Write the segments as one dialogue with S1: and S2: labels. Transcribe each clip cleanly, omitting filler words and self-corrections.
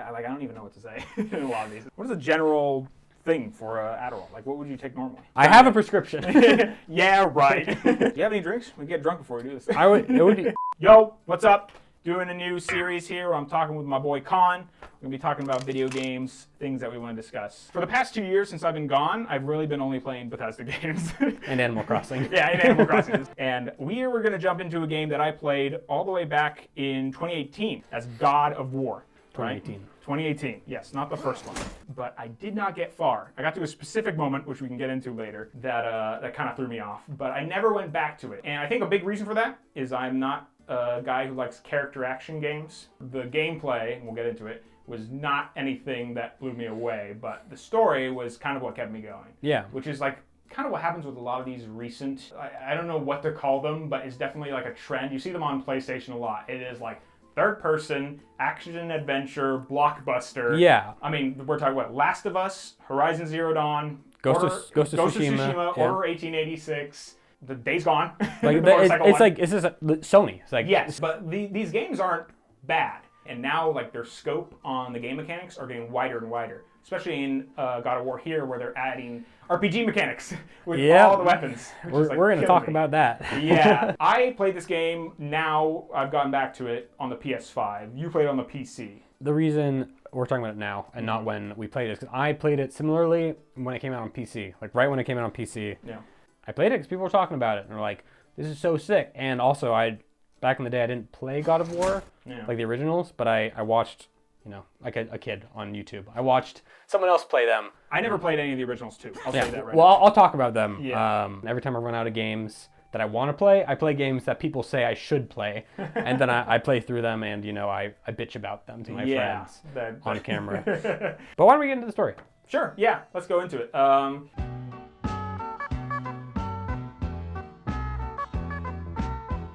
S1: I don't even know what to say in a lot of these. What is a general thing for Adderall? Like, what would you take normally?
S2: I have a prescription.
S1: Yeah, right. Do you have any drinks? We can get drunk before we do this.
S2: It would be...
S1: Yo, what's up? Doing a new series here where I'm talking with my boy Colin. We're going to be talking about video games, things that we want to discuss. For the past 2 years since I've been gone, I've really been only playing Bethesda games.
S2: And Animal Crossing.
S1: Yeah, and Animal Crossing. And we were going to jump into a game that I played all the way back in 2018 as God of War.
S2: 2018.
S1: Right? 2018, yes, not the first one. But I did not get far. I got to a specific moment, which we can get into later, that kind of threw me off. But I never went back to it. And I think a big reason for that is I'm not a guy who likes character action games. The gameplay, and we'll get into it, was not anything that blew me away, but the story was kind of what kept me going. Yeah. Which is like kind of what happens with a lot of these recent, I don't know what to call them, but it's definitely like a trend. You see them on PlayStation a lot. It is like third person, action and adventure, blockbuster. Yeah. I mean, we're talking about Last of Us, Horizon Zero Dawn, Ghost of Tsushima,
S2: yeah.
S1: Order 1886. The Days Gone.
S2: Like it's just Sony. It's like
S1: yes, but these games aren't bad, and now like their scope on the game mechanics are getting wider and wider. Especially in God of War here, where they're adding RPG mechanics with all the weapons.
S2: We're going to talk about that.
S1: Yeah, I played this game. Now I've gotten back to it on the PS5. You played it on the PC.
S2: The reason we're talking about it now and not when we played it is because I played it similarly when it came out on PC. Like right when it came out on PC. Yeah. I played it because people were talking about it and were like, "This is so sick." And also, back in the day, I didn't play God of War like the originals, but I watched, like a kid on YouTube. I watched someone else play them.
S1: I never played any of the originals too. I'll say that right.
S2: Well, I'll talk about them. Yeah. Every time I run out of games that I want to play, I play games that people say I should play, and then I play through them, and I bitch about them to my friends on camera. But why don't we get into the story?
S1: Sure. Yeah. Let's go into it.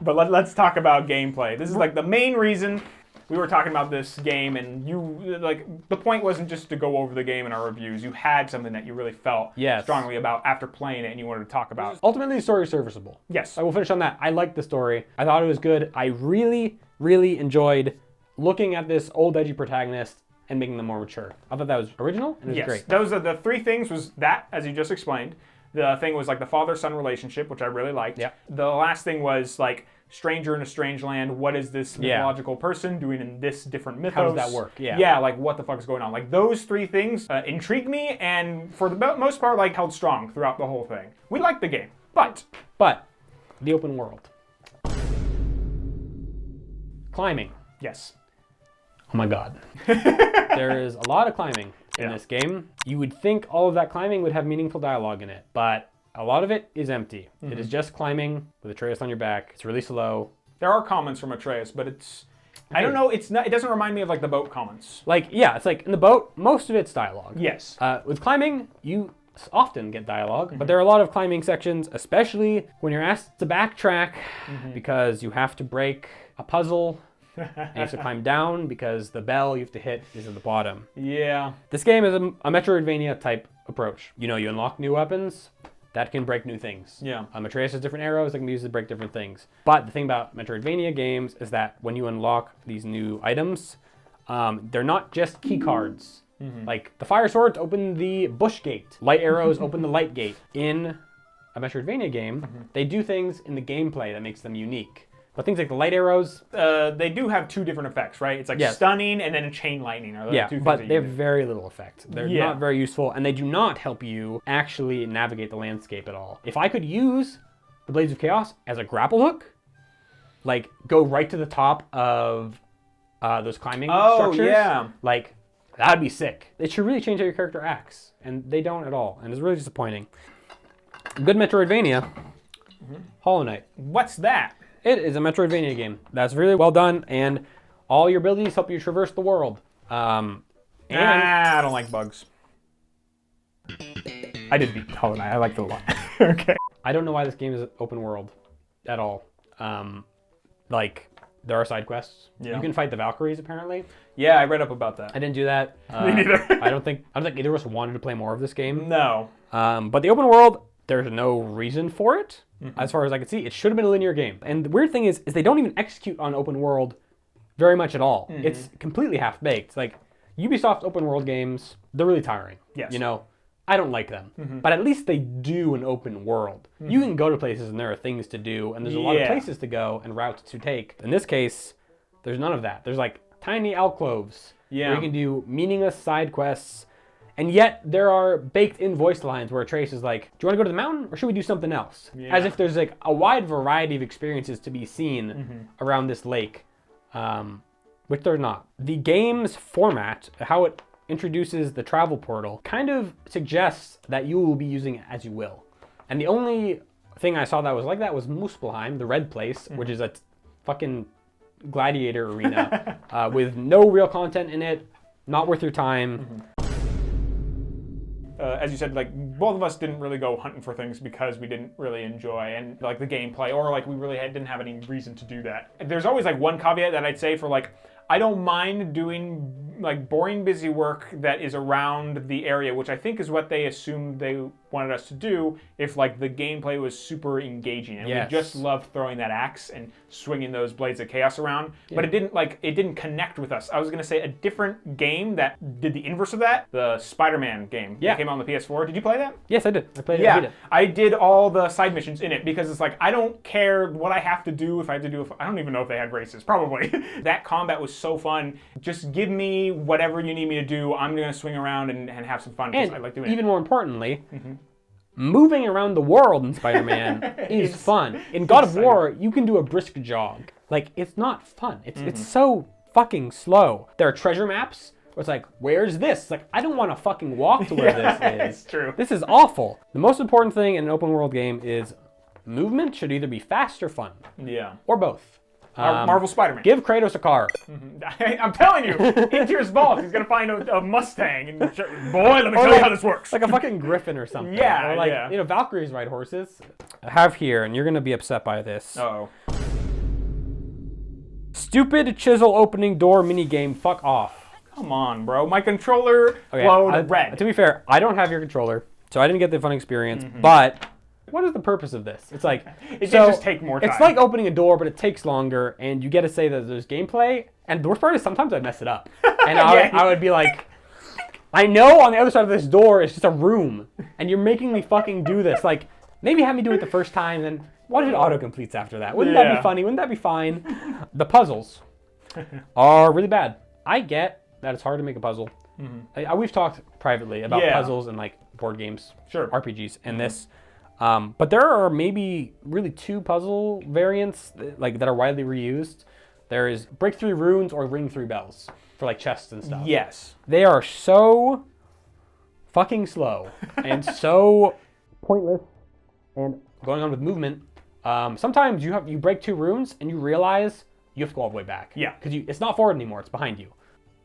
S1: But let's talk about gameplay. This is like the main reason we were talking about this game, and the point wasn't just to go over the game in our reviews. You had something that you really felt strongly about after playing it, and you wanted to talk about.
S2: Ultimately, the story is serviceable.
S1: Yes.
S2: I will finish on that. I liked the story. I thought it was good. I really, really enjoyed looking at this old edgy protagonist and making them more mature. I thought that was original, and it was great.
S1: Those are the three things was that, as you just explained. The thing was like the father-son relationship, which I really liked. Yeah. The last thing was like stranger in a strange land. What is this mythological person doing in this different mythos?
S2: How does that work? Yeah.
S1: Yeah, like what the fuck is going on? Like those three things intrigued me, and for the most part, like held strong throughout the whole thing. We liked the game, but
S2: the open world, climbing.
S1: Yes.
S2: Oh my God. There is a lot of climbing in this game. You would think all of that climbing would have meaningful dialogue in it, but a lot of it is empty. Mm-hmm. It is just climbing with Atreus on your back. It's really slow.
S1: There are comments from Atreus, but I don't know, it doesn't remind me of like the boat comments.
S2: Like, yeah, it's like in the boat, most of it's dialogue.
S1: Yes.
S2: With climbing, you often get dialogue, but there are a lot of climbing sections, especially when you're asked to backtrack because you have to break a puzzle. And you have to climb down because the bell you have to hit is at the bottom. Yeah. This game is a Metroidvania type approach. You unlock new weapons that can break new things. Yeah. Atreus has different arrows that can be used to break different things. But the thing about Metroidvania games is that when you unlock these new items, they're not just key cards. Like the fire swords open the bush gate. Light arrows open the light gate. In a Metroidvania game, they do things in the gameplay that makes them unique. But things like the light arrows,
S1: they do have two different effects, right? It's like stunning and then chain lightning. Are the two things
S2: but they have very little effect. They're not very useful, and they do not help you actually navigate the landscape at all. If I could use the Blades of Chaos as a grapple hook, like go right to the top of those climbing structures, like that would be sick. It should really change how your character acts, and they don't at all, and it's really disappointing. Good Metroidvania, Hollow Knight.
S1: What's that?
S2: It is a Metroidvania game that's really well done, and all your abilities help you traverse the world.
S1: I don't like bugs. I did beat Colin. I liked it a lot. Okay.
S2: I don't know why this game is open world at all. Like, there are side quests. Yeah. You can fight the Valkyries, apparently.
S1: Yeah, I read up about that.
S2: I didn't do that.
S1: Me neither.
S2: I don't think either of us wanted to play more of this game.
S1: No.
S2: But the open world, there's no reason for it. As far as I could see, it should have been a linear game. And the weird thing is they don't even execute on open world very much at all. It's completely half-baked. Like, Ubisoft open world games, they're really tiring.
S1: Yes.
S2: You know, I don't like them. But at least they do an open world. You can go to places and there are things to do, and there's a lot of places to go and routes to take. In this case, there's none of that. There's like tiny alcoves where you can do meaningless side quests, and yet there are baked-in voice lines where Trace is like, do you want to go to the mountain or should we do something else? As if there's like a wide variety of experiences to be seen around this lake, which they're not. The game's format, how it introduces the travel portal, kind of suggests that you will be using it as you will. And the only thing I saw that was like that was Muspelheim, the red place, which is a fucking gladiator arena with no real content in it, not worth your time.
S1: As you said, like, both of us didn't really go hunting for things because we didn't really enjoy and like the gameplay, or like we really didn't have any reason to do that. There's always like one caveat that I'd say for like, I don't mind doing like boring busy work that is around the area, which I think is what they assumed they wanted us to do if like the gameplay was super engaging. And we just loved throwing that axe and swinging those blades of chaos around. But it didn't connect with us. I was going to say a different game that did the inverse of that, the Spider-Man game that came out on the PS4. Did you play that?
S2: Yes, I did. I played it.
S1: Yeah, I did all the side missions in it because it's like, I don't care what I have to do if I have to do, I don't even know if they had races, probably. That combat was so fun. Just give me whatever you need me to do. I'm going to swing around and have some fun because I like doing it.
S2: Even more importantly, moving around the world in Spider-Man is fun. In God of War, you can do a brisk jog. Like, it's not fun. It's so fucking slow. There are treasure maps where it's like, where's this? It's like, I don't want to fucking walk to where this is.
S1: It's true.
S2: This is awful. The most important thing in an open world game is movement should either be fast or fun.
S1: Yeah.
S2: Or both.
S1: Marvel Spider-Man.
S2: Give Kratos a car.
S1: I'm telling you, into his vault, he's going to find a Mustang. And boy, let me tell you how this works.
S2: Like a fucking griffin or something.
S1: Yeah,
S2: or like, you know, Valkyries ride horses. I have here, and you're going to be upset by this.
S1: Uh-oh.
S2: Stupid chisel opening door minigame, fuck off.
S1: Come on, bro. My controller glowed red.
S2: To be fair, I don't have your controller, so I didn't get the fun experience, but what is the purpose of this? It's like,
S1: it did just take more time.
S2: It's like opening a door, but it takes longer, and you get to say that there's gameplay, and the worst part is sometimes I mess it up. And I would be like, I know on the other side of this door is just a room, and you're making me fucking do this. Like, maybe have me do it the first time, then what if it auto-completes after that? Wouldn't that be funny? Wouldn't that be fine? The puzzles are really bad. I get that it's hard to make a puzzle. We've talked privately about puzzles and like board games, RPGs, and this. But there are maybe really two puzzle variants like that are widely reused. There is break 3 runes or ring 3 bells for like chests and stuff.
S1: Yes.
S2: They are so fucking slow and so pointless and going on with movement. Sometimes you break 2 runes and you realize you have to go all the way back.
S1: Yeah.
S2: Because it's not forward anymore, it's behind you.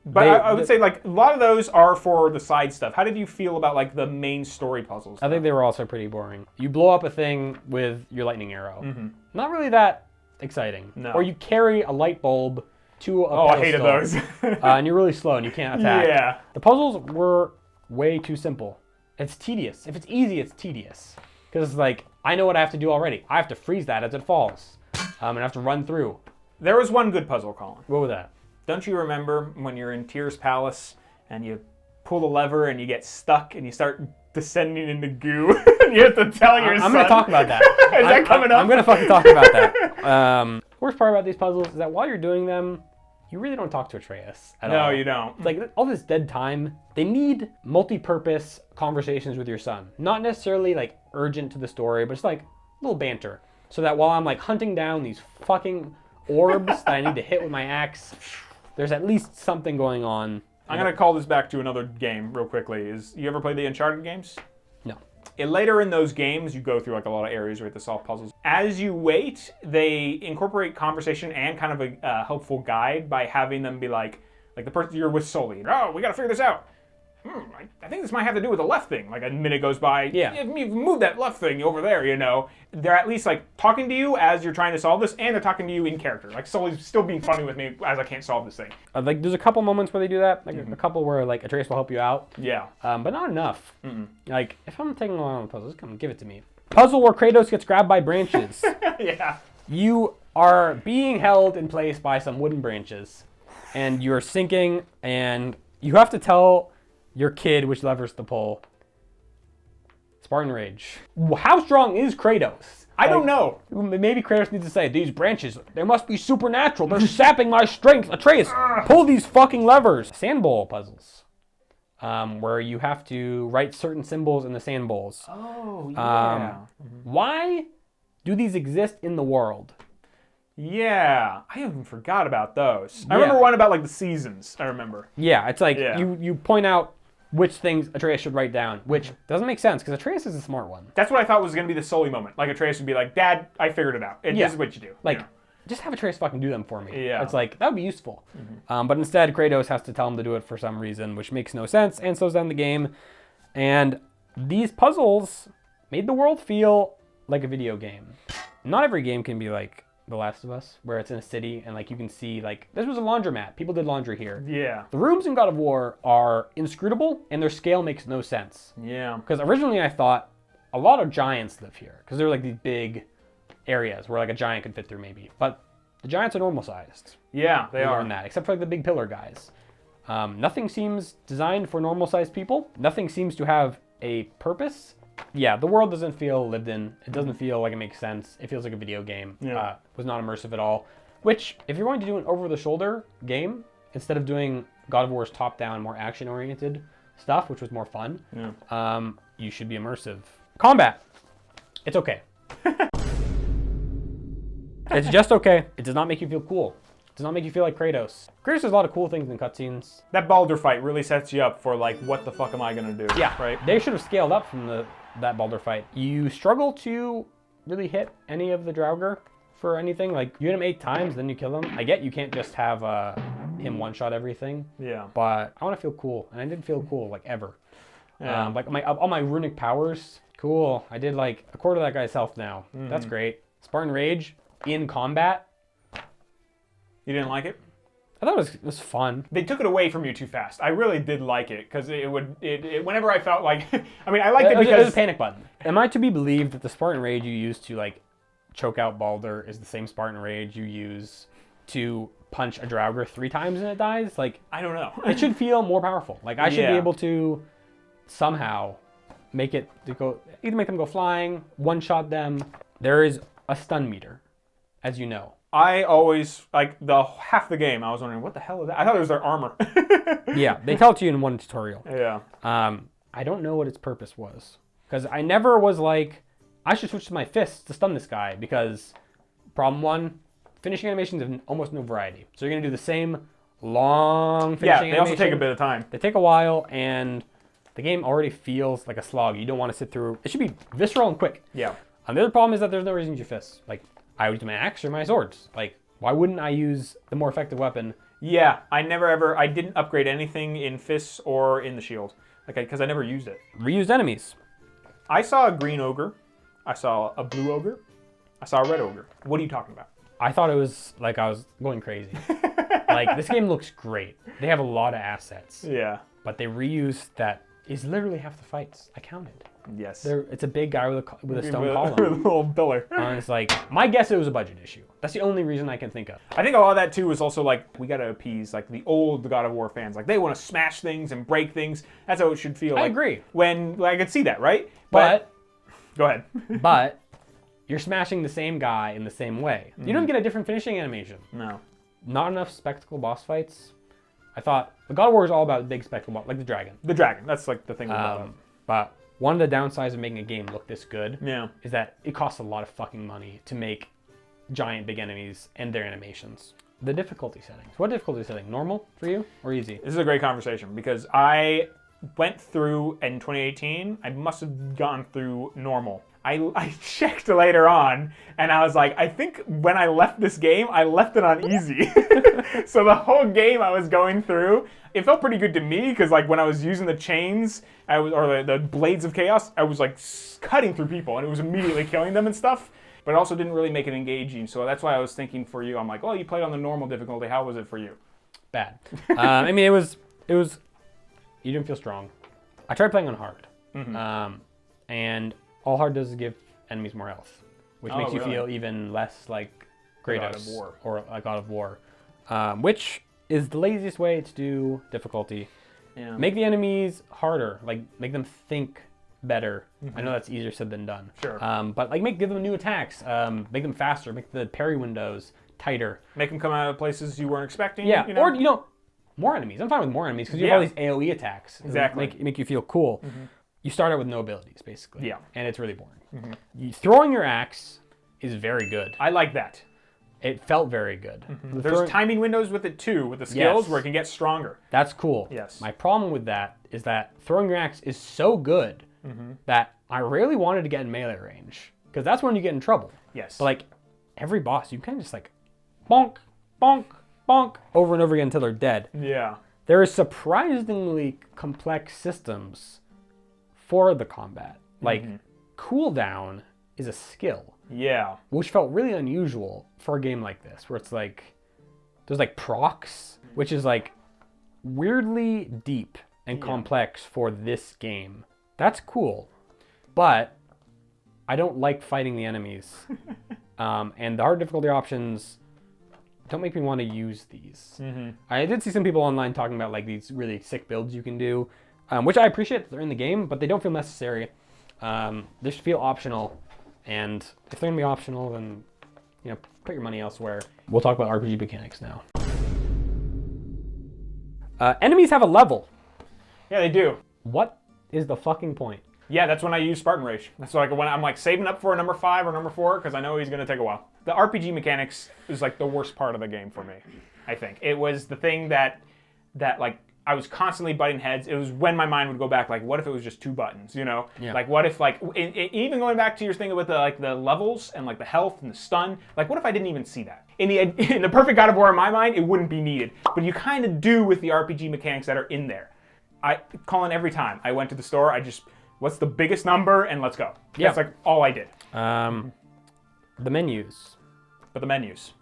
S1: But I would say like a lot of those are for the side stuff. How did you feel about like the main story puzzles?
S2: I think they were also pretty boring. You blow up a thing with your lightning arrow. Not really that exciting.
S1: No.
S2: Or you carry a light bulb to a pedestal.
S1: I hated those.
S2: And you're really slow and you can't attack.
S1: Yeah.
S2: The puzzles were way too simple. It's tedious. If it's easy, it's tedious. Because it's like, I know what I have to do already. I have to freeze that as it falls. And I have to run through.
S1: There was one good puzzle, Colin.
S2: What was that?
S1: Don't you remember when you're in Tyr's palace and you pull the lever and you get stuck and you start descending into goo and you have to tell your son?
S2: I'm going to talk about that.
S1: Is that coming up?
S2: I'm going to fucking talk about that. Worst part about these puzzles is that while you're doing them, you really don't talk to Atreus at all.
S1: No, you don't.
S2: It's like all this dead time. They need multi-purpose conversations with your son. Not necessarily like urgent to the story, but it's like a little banter. So that while I'm like hunting down these fucking orbs that I need to hit with my axe, there's at least something going on.
S1: I'm going to call this back to another game real quickly. You ever play the Uncharted games?
S2: No.
S1: Later in those games, you go through like a lot of areas where you have to solve puzzles. As you wait, they incorporate conversation and kind of a helpful guide by having them be like the person you're with Sully. Oh, we got to figure this out. I think this might have to do with the left thing. Like a minute goes by.
S2: Yeah.
S1: You've moved that left thing over there, you know. They're at least like talking to you as you're trying to solve this, and they're talking to you in character. Like Sully's still being funny with me as I can't solve this thing.
S2: Like there's a couple moments where they do that. Like a couple where like Atreus will help you out.
S1: Yeah.
S2: But not enough. Like if I'm taking a long puzzle, just come give it to me. Puzzle where Kratos gets grabbed by branches.
S1: Yeah.
S2: You are being held in place by some wooden branches, and you're sinking, and You have to tell your kid which levers to pull. Spartan Rage. How strong is Kratos?
S1: I don't know.
S2: Maybe Kratos needs to say, these branches, they must be supernatural. They're sapping my strength. Atreus, pull these fucking levers. Sand bowl puzzles. Where you have to write certain symbols in the sand bowls.
S1: Oh, yeah.
S2: Why do these exist in the world?
S1: Yeah, I even forgot about those. I
S2: Yeah.
S1: remember one about like the seasons. I remember.
S2: Yeah, it's like
S1: Yeah.
S2: you point out which things Atreus should write down, which doesn't make sense because Atreus is a smart one.
S1: That's what I thought was going to be the Sully moment. Like Atreus would be like, "Dad, I figured it out.
S2: Yeah.
S1: This is what you do."
S2: Like,
S1: You know?
S2: just have Atreus fucking do them for me.
S1: Yeah.
S2: It's like, that would be useful. But instead, Kratos has to tell him to do it for some reason, which makes no sense, and slows down the game. And these puzzles made the world feel like a video game. Not every game can be like The Last of Us, where it's in a city and like you can see like this was a laundromat. People did laundry here.
S1: Yeah.
S2: The rooms in God of War are inscrutable and their scale makes no sense.
S1: Yeah.
S2: Because originally I thought a lot of giants live here because they're like these big areas where like a giant could fit through maybe. But the giants are normal sized.
S1: Yeah, they
S2: We
S1: are.
S2: learned that, except for like the big pillar guys. Nothing seems designed for normal sized people. Nothing seems to have a purpose. Yeah, the world doesn't feel lived in. It doesn't feel like it makes sense. It feels like a video game.
S1: Yeah.
S2: Was not immersive at all. Which, if you're going to do an over-the-shoulder game, instead of doing God of War's top-down, more action-oriented stuff, which was more fun, you should be immersive. Combat. It's okay. It's just okay. It does not make you feel cool. It does not make you feel like Kratos. Kratos does a lot of cool things in cutscenes.
S1: That Baldur fight really sets you up for like, what the fuck am I gonna do?
S2: Yeah,
S1: Right.
S2: They should have scaled up from that Baldur fight. You struggle to really hit any of the Draugr for anything. Like, you hit him 8 times, then you kill him. I get you can't just have him one-shot everything.
S1: Yeah.
S2: But I want to feel cool, and I didn't feel cool, like, ever.
S1: Yeah.
S2: Like, all my runic powers, cool. I did, like, a quarter of that guy's health now. That's great. Spartan Rage in combat.
S1: You didn't like it?
S2: I thought it was fun.
S1: They took it away from you too fast. I really did like it because whenever I felt like, I mean, I liked it
S2: It was
S1: because
S2: a panic button. Am I to be believed that the Spartan Rage you use to, like, choke out Baldur is the same Spartan Rage you use to punch a Draugr 3 times and it dies? Like,
S1: I don't know.
S2: it should feel more powerful. Like, I should be
S1: Yeah.
S2: able to somehow make it to go, either make them go flying, one-shot them. There is a stun meter, as you know.
S1: I always, like, half the game, I was wondering, what the hell is that? I thought it was their armor.
S2: Yeah, they tell it to you in one tutorial.
S1: Yeah.
S2: I don't know what its purpose was. Because I never was like, I should switch to my fists to stun this guy. Because, problem 1, finishing animations have almost no variety. So you're going to do the same long finishing
S1: Yeah,
S2: animation.
S1: they also take a bit of time.
S2: They take a while, and the game already feels like a slog. You don't want to sit through. It should be visceral and quick.
S1: Yeah.
S2: And the other problem is that there's no reason to use your fists. Like, I would use my axe or my swords. Like, why wouldn't I use the more effective weapon?
S1: Yeah, I didn't upgrade anything in fists or in the shield. Like, because I never used it.
S2: Reused enemies.
S1: I saw a green ogre. I saw a blue ogre. I saw a red ogre. What are you talking about?
S2: I thought it was like I was going crazy. Like, this game looks great. They have a lot of assets.
S1: Yeah.
S2: But they reused that is literally half the fights. I counted.
S1: Yes.
S2: It's a big guy with a stone
S1: With a
S2: column.
S1: little pillar.
S2: And it's like, my guess it was a budget issue. That's the only reason I can think of.
S1: I think a lot of that too is also like, we gotta appease like the old God of War fans. Like, they want to smash things and break things. That's how it should feel.
S2: I
S1: like,
S2: agree.
S1: When I could see that, right?
S2: But
S1: Go ahead.
S2: but you're smashing the same guy in the same way. You don't get a different finishing animation.
S1: No.
S2: Not enough spectacle boss fights. I thought the God of War is all about big spectacle boss, like the dragon.
S1: The dragon. That's like the thing we love.
S2: But one of the downsides of making a game look this good
S1: Yeah.
S2: is that it costs a lot of fucking money to make giant big enemies and their animations. The difficulty settings. What difficulty setting? Normal for you or easy?
S1: This is a great conversation because I went through in 2018, I must have gone through normal. I checked later on and I was like, I think when I left this game, I left it on easy. So the whole game I was going through, it felt pretty good to me because like when I was using the chains, or the blades of chaos, I was like cutting through people and it was immediately killing them and stuff. But it also didn't really make it engaging. So that's why I was thinking for you, I'm like, oh, you played on the normal difficulty. How was it for you?
S2: Bad. I mean, it was. You didn't feel strong. I tried playing on hard, and all hard does is give enemies more health, which makes you
S1: really?
S2: feel even less like
S1: God of
S2: Kratos
S1: War.
S2: or like God of War, which is the laziest way to do difficulty.
S1: Yeah.
S2: Make the enemies harder. Like, make them think better. I know that's easier said than done.
S1: Sure.
S2: But like, give them new attacks. Make them faster. Make the parry windows tighter.
S1: Make them come out of places you weren't expecting.
S2: Yeah.
S1: You know?
S2: Or more enemies. I'm fine with more enemies because you have all these AOE attacks.
S1: Exactly.
S2: Make you feel cool. You start out with no abilities, basically.
S1: Yeah.
S2: And it's really boring. Throwing your axe is very good.
S1: I like that.
S2: It felt very good.
S1: There's timing windows with it too, with the skills where it can get stronger.
S2: That's cool.
S1: Yes.
S2: My problem with that is that throwing your axe is so good that I really wanted to get in melee range because that's when you get in trouble.
S1: Yes.
S2: But like every boss, you kind of just like bonk, bonk, bonk over and over again until they're dead.
S1: Yeah.
S2: There is surprisingly complex systems for the combat. Like cooldown is a skill.
S1: Yeah.
S2: Which felt really unusual for a game like this, where it's like, there's like procs, which is like weirdly deep and complex for this game. That's cool, but I don't like fighting the enemies. And the hard difficulty options don't make me want to use these. I did see some people online talking about like these really sick builds you can do, which I appreciate that they're in the game, but they don't feel necessary. They should feel optional. And if they're gonna be optional, then put your money elsewhere. We'll talk about RPG mechanics now. Enemies have a level.
S1: Yeah, they do.
S2: What is the fucking point?
S1: Yeah, that's when I use Spartan Rage. That's like when I'm like saving up for a number 5 or number 4 because I know he's gonna take a while. The RPG mechanics is like the worst part of the game for me. I think it was the thing that like I was constantly butting heads. It was when my mind would go back, like, what if it was just 2 buttons, Yeah. Like, what if, like, even going back to your thing with the levels and, like, the health and the stun, like, what if I didn't even see that? In the perfect God of War in my mind, it wouldn't be needed. But you kind of do with the RPG mechanics that are in there. Colin, every time I went to the store, what's the biggest number, and let's go.
S2: Yeah.
S1: That's, like, all I did.
S2: The menus.
S1: But the menus.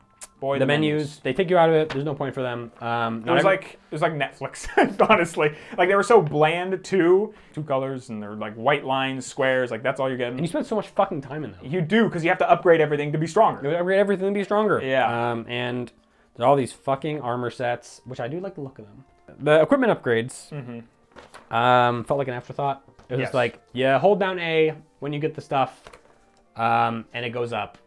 S1: Boy,
S2: the menus, they take you out of it. There's no point for them.
S1: It was like Netflix, honestly. Like they were so bland too. 2 colors and they're like white lines, squares. Like that's all you're getting.
S2: And you spend so much fucking time in them.
S1: You do because you have to upgrade everything to be stronger.
S2: You upgrade everything to be stronger.
S1: Yeah.
S2: And there's all these fucking armor sets, which I do like the look of them. The equipment upgrades felt like an afterthought. It was just like, hold down A when you get the stuff, and it goes up.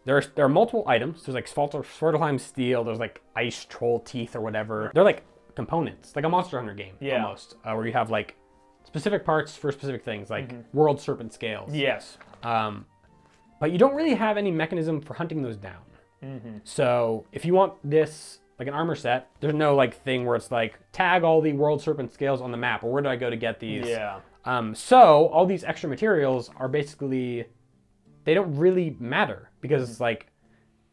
S2: There are multiple items. There's like Svartalheim steel. There's like ice troll teeth or whatever. They're like components, like a Monster Hunter game almost, where you have like specific parts for specific things, like world serpent scales.
S1: Yes.
S2: But you don't really have any mechanism for hunting those down. So if you want this, like an armor set, there's no like thing where it's like tag all the world serpent scales on the map, or where do I go to get these?
S1: Yeah.
S2: So all these extra materials are basically, they don't really matter because it's like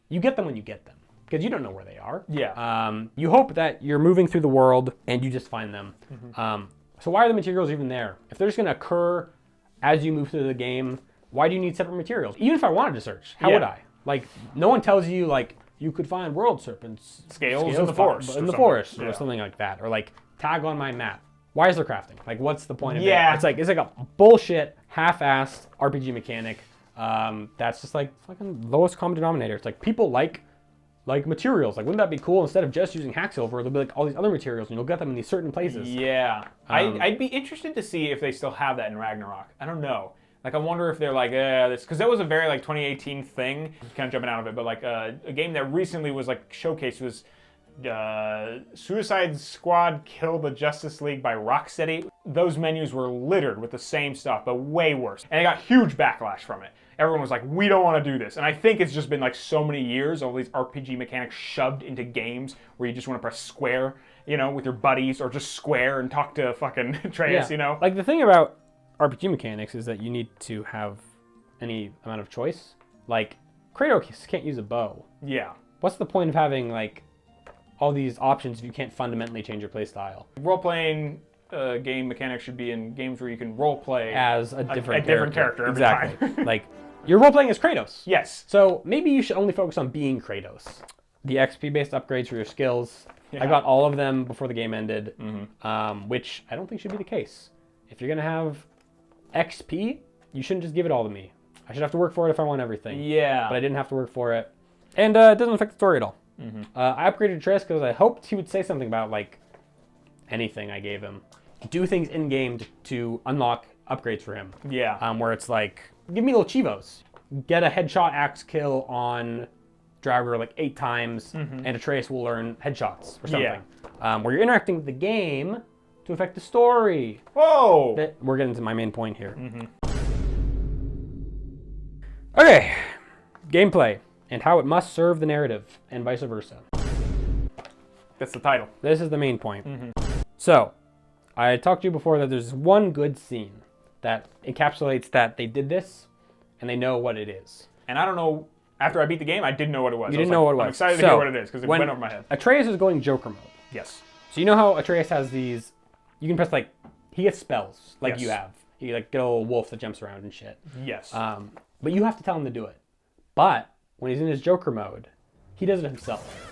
S2: you get them when you get them because you don't know where they are.
S1: Yeah.
S2: You hope that you're moving through the world and you just find them. So why are the materials even there? If they're just going to occur as you move through the game, why do you need separate materials? Even if I wanted to search, how would I? Like, no one tells you like you could find world serpents
S1: scales in the forest,
S2: or something like that, or like tag on my map. Why is there crafting? Like, what's the point of it? It's like a bullshit, half-assed RPG mechanic. That's just like fucking lowest common denominator. It's like people like materials. Like, wouldn't that be cool? Instead of just using hack silver, there'll be like all these other materials, and you'll get them in these certain places.
S1: Yeah, I'd be interested to see if they still have that in Ragnarok. I don't know. Like, I wonder if they're like, this, because that was a very like 2018 thing. Kind of jumping out of it, but like a game that recently was like showcased was Suicide Squad Kill the Justice League by Rocksteady. Those menus were littered with the same stuff, but way worse. And they got huge backlash from it. Everyone was like, we don't want to do this. And I think it's just been like so many years, all these RPG mechanics shoved into games where you just want to press square, with your buddies, or just square and talk to fucking Atreus,
S2: Like, the thing about RPG mechanics is that you need to have any amount of choice. Like, Kratos can't use a bow.
S1: Yeah.
S2: What's the point of having, like, all these options if you can't fundamentally change your play style?
S1: Role-playing game mechanics should be in games where you can role-play
S2: as a different
S1: character every
S2: time. Like, you're role-playing as Kratos.
S1: Yes.
S2: So maybe you should only focus on being Kratos. The XP-based upgrades for your skills, I got all of them before the game ended, which I don't think should be the case. If you're going to have XP, you shouldn't just give it all to me. I should have to work for it if I want everything.
S1: Yeah.
S2: But I didn't have to work for it. And it doesn't affect the story at all. I upgraded Triss because I hoped he would say something about, like, anything I gave him. Do things in game to unlock upgrades for him.
S1: Yeah.
S2: Where it's like, give me little chivos. Get a headshot axe kill on Draugr like 8 times, and Atreus will learn headshots or something. Where you're interacting with the game to affect the story.
S1: Whoa!
S2: We're getting to my main point here. Okay, gameplay and how it must serve the narrative and vice versa.
S1: That's the title.
S2: This is the main point. So, I talked to you before that there's one good scene that encapsulates that they did this and they know what it is.
S1: And I don't know, after I beat the game, I didn't know what it was.
S2: You didn't know what it was.
S1: I'm excited to hear what it is because it went over my head.
S2: Atreus is going Joker mode.
S1: Yes.
S2: So you know how Atreus has these, you can press like, he gets spells like you have. You like get a little wolf that jumps around and shit.
S1: Yes.
S2: But you have to tell him to do it. But when he's in his Joker mode, he does it himself.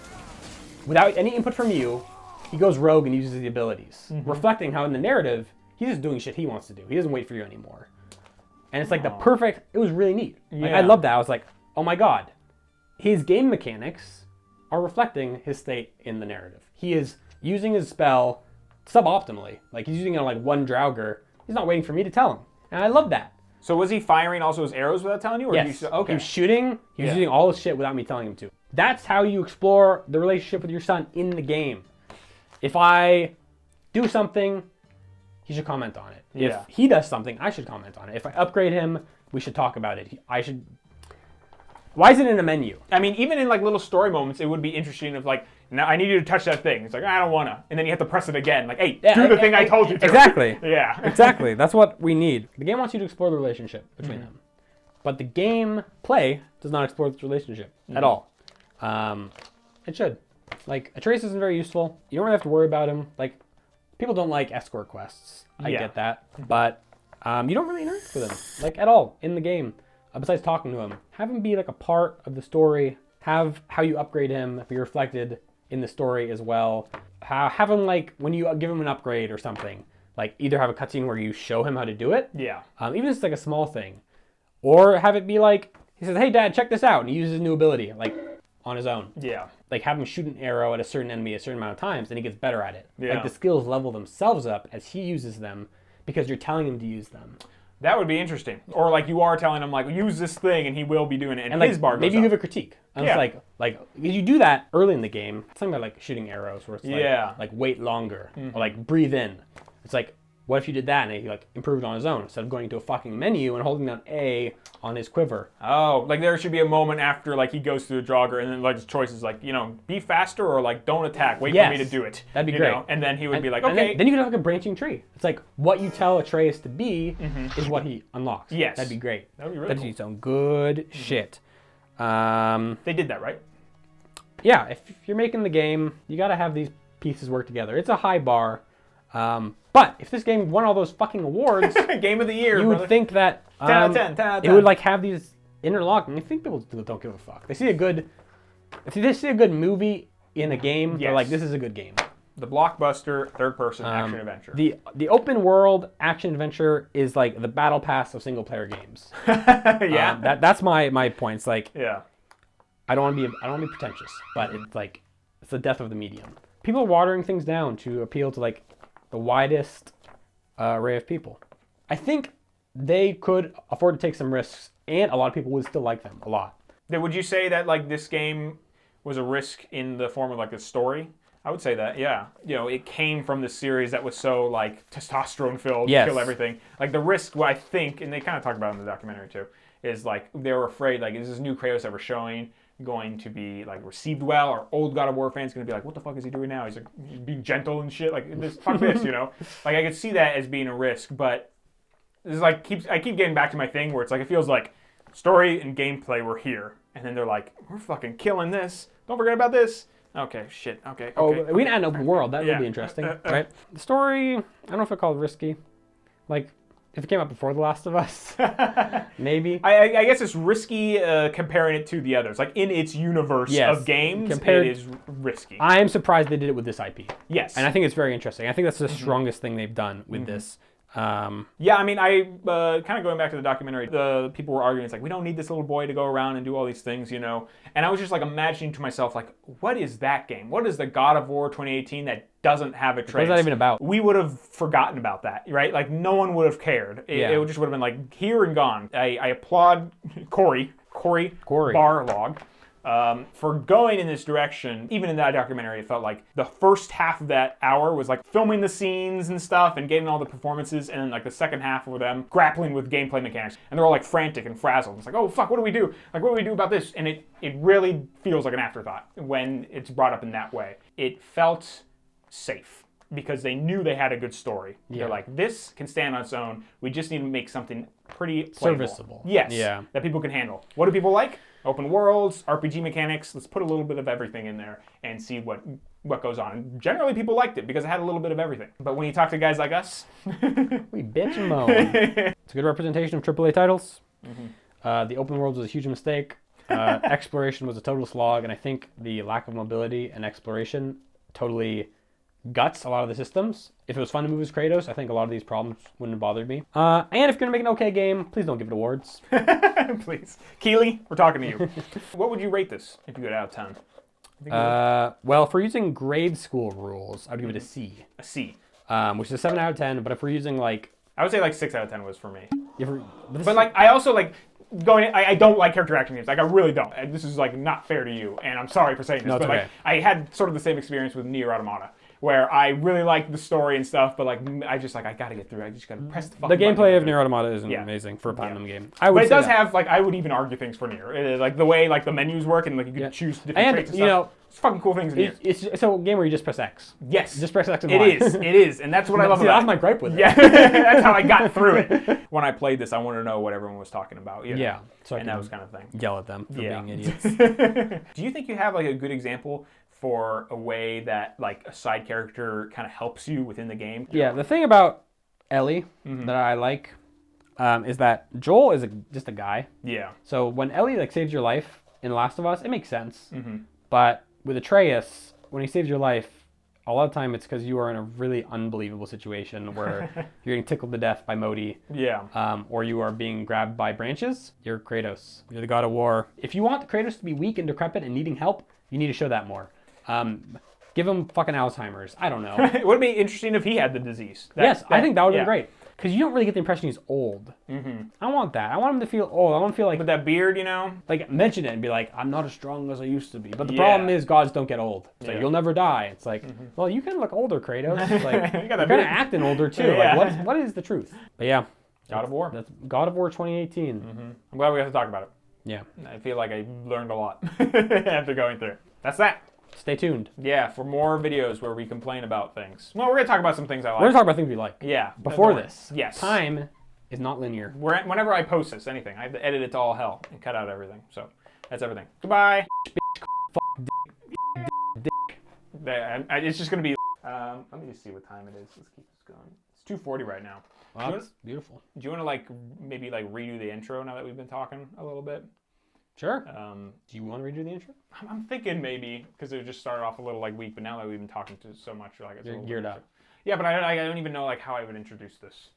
S2: Without any input from you, he goes rogue and uses the abilities. Reflecting how in the narrative, he's just doing shit he wants to do. He doesn't wait for you anymore. And it's like the perfect, it was really neat. Like, I love that. I was like, oh my God. His game mechanics are reflecting his state in the narrative. He is using his spell suboptimally. Like he's using it on like one Draugr. He's not waiting for me to tell him. And I love that.
S1: So was he firing also his arrows without telling you? Or
S2: Yes.
S1: Okay.
S2: He was shooting. He was using all his shit without me telling him to. That's how you explore the relationship with your son in the game. If I do something, he should comment on it. If he does something, I should comment on it. If I upgrade him, we should talk about it. I should... Why is it in a menu?
S1: I mean, even in like little story moments, it would be interesting if like, now I need you to touch that thing. It's like, I don't wanna. And then you have to press it again. Like, hey, do the thing I told you to.
S2: Exactly.
S1: Yeah.
S2: Exactly. That's what we need. The game wants you to explore the relationship between them. But the game play does not explore this relationship at all. It should. Like, Atreus isn't very useful. You don't really have to worry about him. Like, people don't like escort quests. I get that. But you don't really interact with him, like, at all in the game. Besides talking to him. Have him be, like, a part of the story. Have how you upgrade him be reflected in the story as well. Have him, like, when you give him an upgrade or something, like, either have a cutscene where you show him how to do it.
S1: Yeah.
S2: Even if it's, like, a small thing. Or have it be, like, he says, hey, Dad, check this out. And he uses his new ability, like, on his own.
S1: Yeah.
S2: Like, have him shoot an arrow at a certain enemy a certain amount of times, and he gets better at it.
S1: Yeah.
S2: Like, the skills level themselves up as he uses them because you're telling him to use them.
S1: That would be interesting. Or like you are telling him like, use this thing, and he will be doing it, and
S2: like,
S1: his bar goes
S2: maybe you
S1: up.
S2: give a critique. And it's like you do that early in the game. It's something about like shooting arrows where it's like wait longer or like breathe in. It's like, what if you did that and he like improved on his own instead of going to a fucking menu and holding down A on his quiver?
S1: Oh, like there should be a moment after like he goes through the Draugr and then like his choice is like, be faster or like don't attack, wait for me to do it.
S2: That'd be great.
S1: And then he would be like,
S2: and
S1: okay.
S2: Then you could have like a branching tree. It's like what you tell Atreus to be is what he unlocks.
S1: Yes.
S2: That'd be great.
S1: That'd be really
S2: That'd be some good shit.
S1: They did that, right?
S2: Yeah, if you're making the game, you gotta have these pieces work together. It's a high bar. But if this game won all those fucking awards,
S1: Game of the year,
S2: you would think that
S1: 10 out of 10, 10 out of 10.
S2: it would like have these interlocking. I think people don't give a fuck. They see a good movie in a game, they're like, this is a good game.
S1: The blockbuster third-person action adventure.
S2: The open world action adventure is like the battle pass of single player games.
S1: Yeah.
S2: That's my point. It's like,
S1: yeah.
S2: I don't want to be pretentious, but it's like it's the death of the medium. People are watering things down to appeal to like the widest array of people. I think they could afford to take some risks, and a lot of people would still like them a lot.
S1: Then would you say that like this game was a risk in the form of like a story? I would say that, yeah. It came from the series that was so like testosterone filled, kill everything. Like the risk, what I think, and they kind of talk about it in the documentary too, is like they were afraid like is this new Kratos that we're showing going to be like received well, or old God of War fans going to be like, what the fuck is he doing now? He's like being gentle and shit. Like this, fuck this, Like I could see that as being a risk, but this is like I keep getting back to my thing where it's like it feels like story and gameplay were here, and then they're like, we're fucking killing this. Don't forget about this. Okay, shit. Okay.
S2: Oh, we didn't add an open world. That would be interesting, right? The story, I don't know if I call it risky. Like, if it came out before The Last of Us, maybe.
S1: I guess it's risky comparing it to the others. Like, in its universe of games, it is risky.
S2: I am surprised they did it with this IP.
S1: Yes.
S2: And I think it's very interesting. I think that's the strongest thing they've done with this.
S1: Yeah, I mean, I kind of going back to the documentary, the people were arguing, it's like, we don't need this little boy to go around and do all these things, you know? And I was just like imagining to myself, like, what is that game? What is the God of War 2018 that doesn't have a trace?
S2: What's that even about?
S1: We would have forgotten about that, right? Like, no one would have cared. It just would have been like, here and gone. I applaud Corey Barlog. For going in this direction. Even in that documentary, it felt like the first half of that hour was like filming the scenes and stuff and getting all the performances, and then like the second half were them grappling with gameplay mechanics, and they're all like frantic and frazzled. It's like, oh fuck, what do we do? Like, what do we do about this? And it really feels like an afterthought when it's brought up in that way. It felt safe because they knew they had a good story. Yeah. They're like, this can stand on its own. We just need to make something pretty playable.
S2: Serviceable.
S1: Yes.
S2: Yeah.
S1: That people can handle. What do people like? Open worlds, RPG mechanics. Let's put a little bit of everything in there and see what goes on. And generally, people liked it because it had a little bit of everything. But when you talk to guys like us,
S2: we bitch and moan. It's a good representation of AAA titles. Mm-hmm. The open world was a huge mistake. Exploration was a total slog, and I think the lack of mobility and exploration totally guts a lot of the systems. If it was fun to move as Kratos, I think a lot of these problems wouldn't have bothered me. And if you're gonna make an okay game, please don't give it awards.
S1: Please. Keely, we're talking to you. What would you rate this if you go out of 10?
S2: Well, if we're using grade school rules, I'd give it a C.
S1: A C.
S2: Which is a 7 out of 10, but if we're using like...
S1: I would say like 6 out of 10 was for me.
S2: But
S1: like, I also like... I don't like character action games. Like, I really don't. And this is like not fair to you, and I'm sorry for saying this, but
S2: okay.
S1: Like, I had sort of the same experience with Nier Automata, where I really liked the story and stuff, but like I gotta get through it. I just gotta press the fucking
S2: The gameplay
S1: button.
S2: of Nier Automata isn't amazing for a Platinum game.
S1: But it does have, like, I would even argue things for Nier. Like the way like the menus work and like you can choose different traits and stuff.
S2: Know,
S1: it's fucking cool things in Nier.
S2: It's a game where you just press X.
S1: Yes.
S2: Just press X and Y.
S1: It is, and that's what I love about it.
S2: That's my gripe with it.
S1: Yeah, that's how I got through it. When I played this, I wanted to know what everyone was talking about. You know?
S2: Yeah. So
S1: and that was kind of thing.
S2: Yell at them for being idiots.
S1: Do you think you have like a good example for a way that like a side character kind of helps you within the game?
S2: Yeah, the thing about Ellie that I like is that Joel is just a guy.
S1: Yeah.
S2: So when Ellie like saves your life in The Last of Us, it makes sense. But with Atreus, when he saves your life, a lot of time it's because you are in a really unbelievable situation where you're getting tickled to death by Modi.
S1: Yeah.
S2: Or you are being grabbed by branches. You're Kratos. You're the god of war. If you want Kratos to be weak and decrepit and needing help, you need to show that more. Give him fucking Alzheimer's. I don't know.
S1: It would be interesting if he had the disease.
S2: I think that would be great. Because you don't really get the impression he's old. I want that. I want him to feel old. I want to feel like...
S1: With that beard, you know?
S2: Like, mention it and be like, I'm not as strong as I used to be. But the problem is gods don't get old. It's like, you'll never die. It's like, well, you can look older, Kratos. It's like, you're kind of acting older, too. Like, what is the truth? But yeah.
S1: God of War.
S2: That's God of War 2018.
S1: I'm glad we got to talk about it.
S2: Yeah.
S1: I feel like I learned a lot after going through it. That's that.
S2: Stay tuned.
S1: Yeah, for more videos where we complain about things. Well, we're going to talk about some things I like.
S2: We're going to talk about things we like.
S1: Yeah.
S2: Before this.
S1: Yes.
S2: Time is not linear.
S1: Whenever I post this, anything, I have to edit it to all hell and cut out everything. So, that's everything. Goodbye. It's just going to be... let me just see what time it is. Let's keep this going. It's 2:40 right now.
S2: Wow, that's beautiful.
S1: Do you want to, like, maybe, like, redo the intro now that we've been talking a little bit?
S2: Sure. Do you want to redo the intro?
S1: I'm thinking maybe, because it just started off a little like weak, but now that we've been talking to so much, like it's
S2: You're geared up.
S1: Yeah, but I don't even know like how I would introduce this.